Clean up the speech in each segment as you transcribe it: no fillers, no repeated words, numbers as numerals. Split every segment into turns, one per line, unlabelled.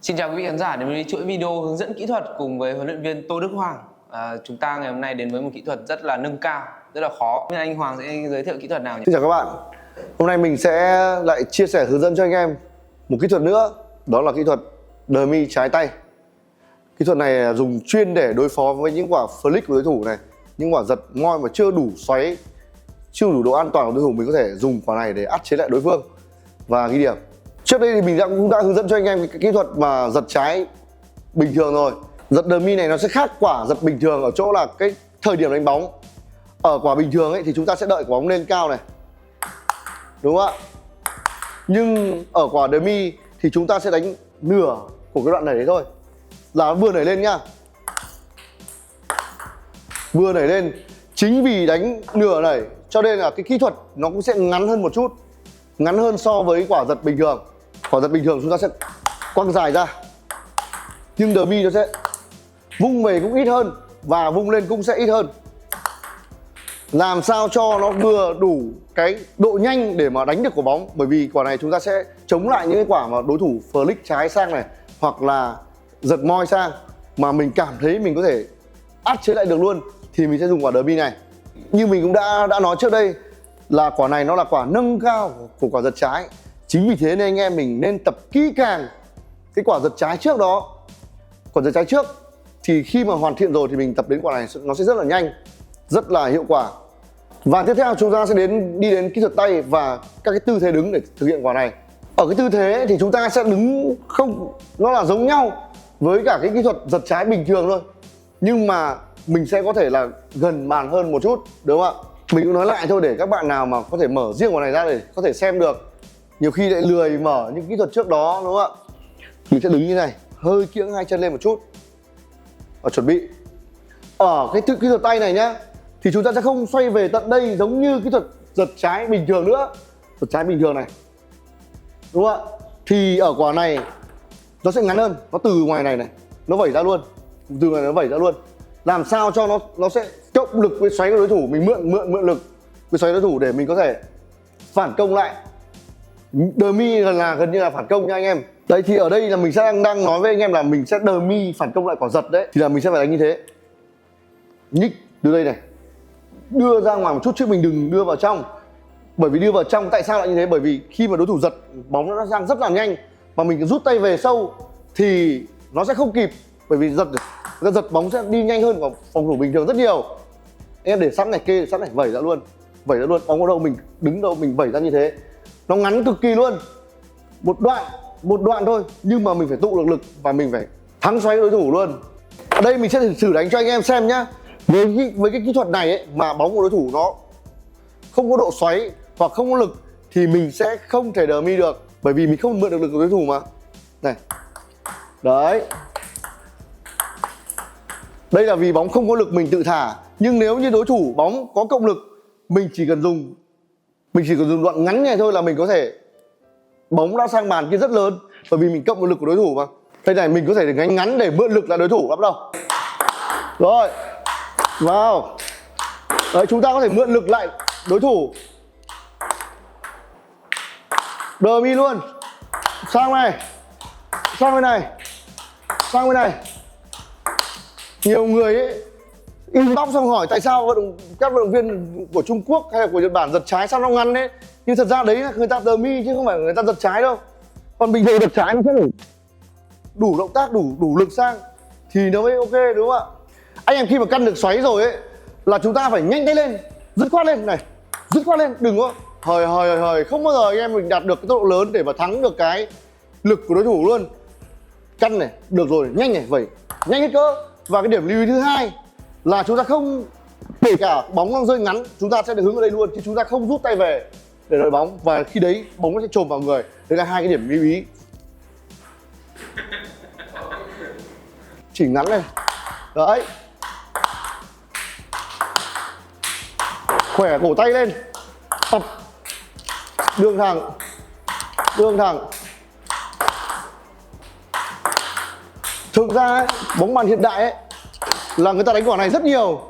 Xin chào quý vị khán giả đến với chuỗi video hướng dẫn kỹ thuật cùng với huấn luyện viên Tô Đức Hoàng. Chúng ta ngày hôm nay đến với một kỹ thuật rất là nâng cao, rất là khó. Nên anh Hoàng sẽ giới thiệu kỹ thuật nào nhỉ?
Xin chào các bạn. Hôm nay mình sẽ lại chia sẻ hướng dẫn cho anh em một kỹ thuật nữa, đó là kỹ thuật dummy trái tay. Kỹ thuật này dùng chuyên để đối phó với những quả flick của đối thủ này, những quả giật ngoi mà chưa đủ xoáy, chưa đủ độ an toàn của đối thủ, mình có thể dùng quả này để áp chế lại đối phương và ghi điểm. Trước đây thì mình cũng đã hướng dẫn cho anh em cái kỹ thuật mà giật trái bình thường rồi. Giật dummy này nó sẽ khác quả giật bình thường ở chỗ là cái thời điểm đánh bóng. Ở quả bình thường ấy thì chúng ta sẽ đợi quả bóng lên cao này, đúng không ạ? Nhưng ở quả dummy thì chúng ta sẽ đánh nửa của cái đoạn nảy đấy thôi, là vừa nảy lên nhá, vừa nảy lên. Chính vì đánh nửa nảy cho nên là cái kỹ thuật nó cũng sẽ ngắn hơn một chút, ngắn hơn so với quả giật bình thường. Quả giật bình thường chúng ta sẽ quăng dài ra, nhưng dummy nó sẽ vung về cũng ít hơn và vung lên cũng sẽ ít hơn. Làm sao cho nó vừa đủ cái độ nhanh để mà đánh được quả bóng, bởi vì quả này chúng ta sẽ chống lại những cái quả mà đối thủ flick trái sang này, hoặc là giật moi sang mà mình cảm thấy mình có thể áp chế lại được luôn, thì mình sẽ dùng quả dummy này. Như mình cũng đã nói trước đây là quả này nó là quả nâng cao của quả giật trái. Chính vì thế nên anh em mình nên tập kỹ càng cái quả giật trái trước đó. Quả giật trái trước thì khi mà hoàn thiện rồi thì mình tập đến quả này nó sẽ rất là nhanh, rất là hiệu quả. Và tiếp theo chúng ta sẽ đi đến kỹ thuật tay và các cái tư thế đứng để thực hiện quả này. Ở cái tư thế thì chúng ta sẽ đứng không, nó là giống nhau với cả cái kỹ thuật giật trái bình thường thôi, nhưng mà mình sẽ có thể là gần bàn hơn một chút, đúng không ạ? Mình cũng nói lại thôi để các bạn nào mà có thể mở riêng quả này ra để có thể xem được. Nhiều khi lại lười mở những kỹ thuật trước đó, đúng không ạ? Mình sẽ đứng như này, hơi kiễng hai chân lên một chút và chuẩn bị. Ở cái kỹ thuật tay này nhá, thì chúng ta sẽ không xoay về tận đây giống như kỹ thuật giật trái bình thường nữa. Giật trái bình thường này, đúng không ạ? Thì ở quả này nó sẽ ngắn hơn, nó từ ngoài này nó vẩy ra luôn, từ ngoài nó vẩy ra luôn. Làm sao cho nó sẽ cộng lực với xoáy của đối thủ, mình mượn lực với xoáy đối thủ để mình có thể phản công lại. Dummy gần như là phản công nha anh em. Đấy, thì ở đây là mình sẽ đang nói với anh em là mình sẽ dummy phản công lại quả giật đấy, thì là mình sẽ phải đánh như thế. Nhích từ đây này, đưa ra ngoài một chút chứ mình đừng đưa vào trong. Bởi vì đưa vào trong, tại sao lại như thế? Bởi vì khi mà đối thủ giật bóng nó sang rất là nhanh, mà mình rút tay về sâu thì nó sẽ không kịp, bởi vì giật bóng sẽ đi nhanh hơn của phòng thủ bình thường rất nhiều. Em để sẵn này, kê sẵn này, vẩy ra luôn. Bóng ở đâu mình đứng đâu mình vẩy ra như thế. Nó ngắn cực kỳ luôn, một đoạn thôi, nhưng mà mình phải tụ được lực và mình phải thắng xoáy đối thủ luôn. Ở đây mình sẽ thử đánh cho anh em xem nhá. Với cái kỹ thuật này ấy, mà bóng của đối thủ nó không có độ xoáy hoặc không có lực thì mình sẽ không thể dummy được, bởi vì mình không mượn được lực của đối thủ mà. Này, đấy, đây là vì bóng không có lực mình tự thả. Nhưng nếu như đối thủ bóng có cộng lực, mình chỉ cần dùng đoạn ngắn này thôi là mình có thể, bóng đã sang bàn kia rất lớn, bởi vì mình cộng một lực của đối thủ mà. Đây này, mình có thể đánh ngắn để mượn lực là đối thủ, bắt đầu. Rồi, vào. Đấy, chúng ta có thể mượn lực lại đối thủ. Dummy luôn. Sang này, sang bên này, sang bên này. Nhiều người ấy inbox xong hỏi tại sao các vận động viên của Trung Quốc hay là của Nhật Bản giật trái sao nó ngắn đấy. Nhưng thật ra đấy là người ta dummy chứ không phải người ta giật trái đâu. Còn bình thường giật trái nó sẽ đủ động tác, đủ lực sang thì nó mới ok, đúng không ạ? Anh em khi mà căn được xoáy rồi ấy là chúng ta phải nhanh tay lên, dứt khoát lên này, dứt khoát lên, đừng có hời, không bao giờ anh em mình đạt được cái tốc độ lớn để mà thắng được cái lực của đối thủ luôn. Căn này, được rồi, nhanh này, vẩy nhanh hết cỡ. Và cái điểm lưu ý thứ hai là chúng ta không, kể cả bóng đang rơi ngắn, chúng ta sẽ được hướng ở đây luôn, chứ chúng ta không rút tay về để đợi bóng, và khi đấy bóng nó sẽ chồm vào người. Đấy là hai cái điểm lưu ý. Chỉnh ngắn này, đấy, khỏe cổ tay lên, tập, đường thẳng. Thực ra ấy, bóng bàn hiện đại ấy là người ta đánh quả này rất nhiều,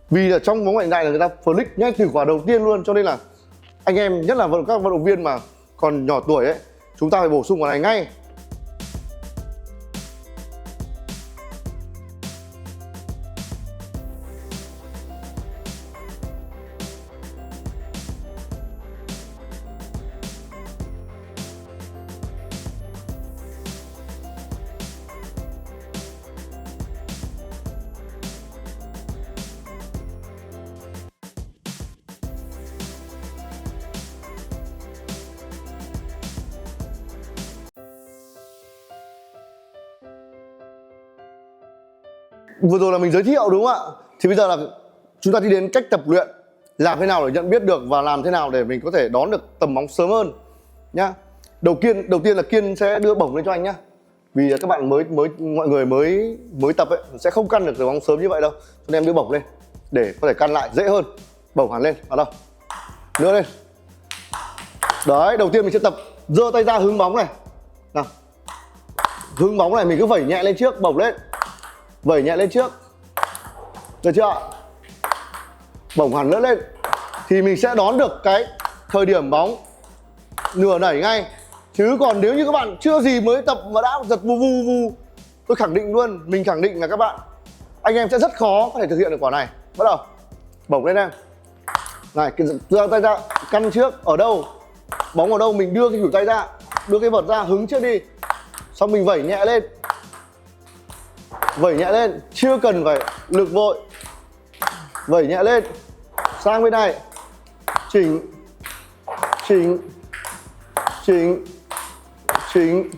vì là trong bóng bàn hiện đại là người ta flick ngay từ quả đầu tiên luôn, cho nên là anh em, nhất là các vận động viên mà còn nhỏ tuổi ấy, chúng ta phải bổ sung quả này ngay. vừa rồi là mình giới thiệu đúng không ạ? Thì bây giờ là chúng ta đi đến cách tập luyện, làm thế nào để nhận biết được và làm thế nào để mình có thể đón được tầm bóng sớm hơn nhá. Đầu tiên là Kiên sẽ đưa bổng lên cho anh nhá. Vì các bạn mọi người mới tập ấy sẽ không căn được tầm bóng sớm như vậy đâu. Cho nên em đưa bổng lên để có thể căn lại dễ hơn. Bổng hẳn lên, vào đâu? Đưa lên. Đấy, đầu tiên mình sẽ tập giơ tay ra hứng bóng này. Nào. Hứng bóng này mình cứ vẩy nhẹ lên trước, bổng lên. Vẩy nhẹ lên trước. Được chưa ạ? Bổng hẳn nữa lên. Thì mình sẽ đón được cái thời điểm bóng nửa nảy ngay. Chứ còn nếu như các bạn chưa gì mới tập mà đã giật vu vu vu, tôi khẳng định luôn, mình khẳng định là các bạn, anh em sẽ rất khó có thể thực hiện được quả này. Bắt đầu. Bổng lên em. Này, đưa tay ra, căn trước, ở đâu? Bóng ở đâu mình đưa cái cửu tay ra, đưa cái vợt ra, hứng trước đi. Xong mình vẩy nhẹ lên. Vẩy nhẹ lên, chưa cần phải lực vội. Vẩy nhẹ lên. Sang bên này. Chỉnh. Chỉnh. Chỉnh. Chỉnh.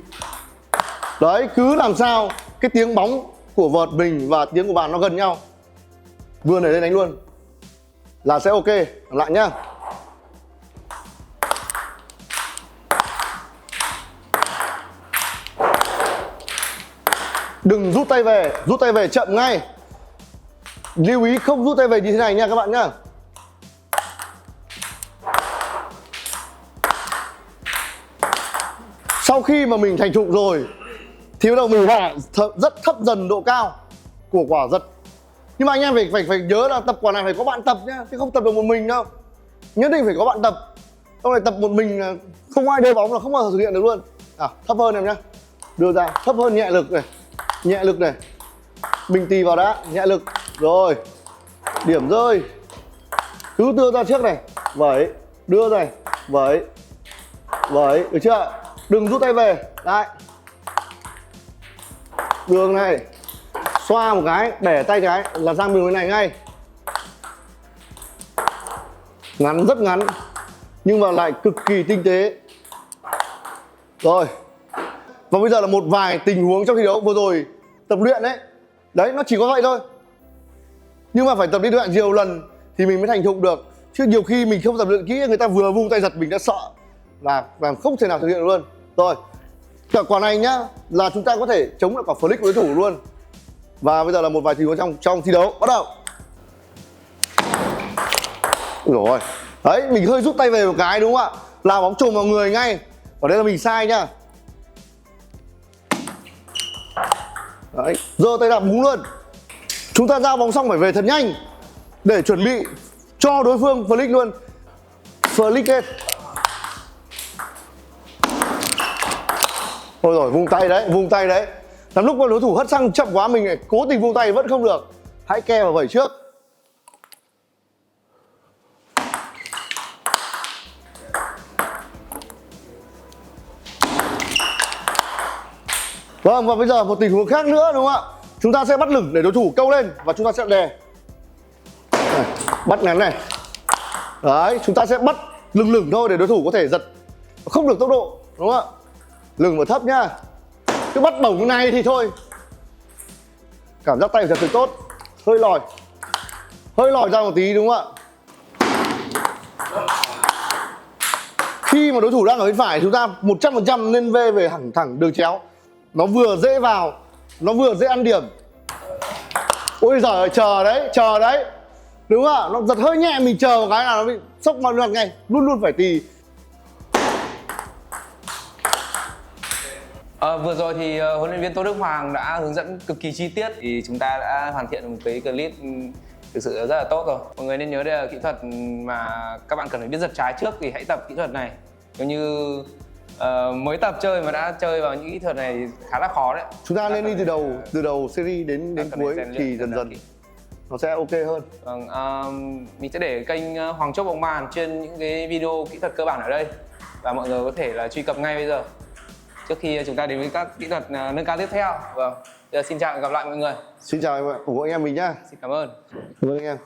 Đấy, cứ làm sao cái tiếng bóng của vợt mình và tiếng của bạn nó gần nhau. Vừa nảy lên đánh luôn là sẽ ok. Làm lại nhá. Đừng rút tay về chậm ngay. Lưu ý không rút tay về như thế này nha các bạn nhá. Sau khi mà mình thành thục rồi thì bắt đầu mình hạ rất thấp dần độ cao của quả giật. Nhưng mà anh em phải nhớ là tập quả này phải có bạn tập nhá, chứ không tập được một mình đâu. Nhất định phải có bạn tập. Không này tập một mình là không ai đeo bóng là không bao giờ thực hiện được luôn. Thấp hơn em nhá. Đưa ra, thấp hơn, nhẹ lực này. Nhẹ lực này. Mình tì vào đã, nhẹ lực. Rồi. Điểm rơi. Cứ đưa ra trước này. Vẩy. Đưa này. Vẩy. Vẩy. Được chưa? Đừng rút tay về. Đấy. Đường này. Xoa một cái, bẻ tay cái là sang đường này ngay. Ngắn, rất ngắn. Nhưng mà lại cực kỳ tinh tế. Rồi. Và bây giờ là một vài tình huống trong thi đấu vừa rồi tập luyện đấy. Đấy, nó chỉ có vậy thôi. Nhưng mà phải tập luyện nhiều lần thì mình mới thành thục được. Chứ nhiều khi mình không tập luyện kỹ, người ta vừa vung tay giật mình đã sợ là không thể nào thực hiện được luôn. Rồi. Cả quả này nhá là chúng ta có thể chống lại quả flick của đối thủ luôn. Và bây giờ là một vài tình huống trong thi đấu. Bắt đầu. Rồi. Đấy, mình hơi rút tay về một cái đúng không ạ? Là bóng trùng vào người ngay. Ở đây là mình sai nhá. Đấy, giơ tay đạp búng luôn. Chúng ta giao bóng xong phải về thật nhanh để chuẩn bị cho đối phương flick luôn. Flick hết. Thôi rồi, vung tay đấy. Làm lúc mà đối thủ hất sang chậm quá mình lại cố tình vung tay vẫn không được. Hãy ke vào vẩy trước. Vâng, và bây giờ một tình huống khác nữa đúng không ạ? Chúng ta sẽ bắt lửng để đối thủ câu lên và chúng ta sẽ đè. Này, bắt ngắn này. Đấy, chúng ta sẽ bắt lửng thôi để đối thủ có thể giật không được tốc độ, đúng không ạ? Lửng vào thấp nhá. Cứ bắt bổng này thì thôi. Cảm giác tay thật sự tốt. Hơi lòi ra một tí đúng không ạ? Khi mà đối thủ đang ở bên phải, chúng ta 100% nên vê về thẳng đường chéo. Nó vừa dễ vào, nó vừa dễ ăn điểm. Ôi giời ơi, chờ đấy. Đúng không ạ? Nó giật hơi nhẹ, mình chờ một cái là nó bị sốc vào mặt ngay. Luôn phải tì.
Vừa rồi thì huấn luyện viên Tô Đức Hoàng đã hướng dẫn cực kỳ chi tiết. Thì chúng ta đã hoàn thiện một cái clip thực sự rất là tốt rồi. Mọi người nên nhớ đây là kỹ thuật mà các bạn cần phải biết giật trái trước thì hãy tập kỹ thuật này. Nếu như mới tập chơi mà đã chơi vào những kỹ thuật này khá là khó đấy.
Chúng ta nên đi từ đầu series đến cuối thì dần nó sẽ ok hơn.
Vâng, mình sẽ để kênh Hoàng Chốc Bóng Bàn trên những cái video kỹ thuật cơ bản ở đây và mọi người có thể là truy cập ngay bây giờ trước khi chúng ta đến với các kỹ thuật nâng cao tiếp theo. Vâng, giờ xin chào và gặp lại mọi người.
Xin chào ủng hộ anh em mình nhá.
Xin cảm ơn.
Cảm ơn anh em.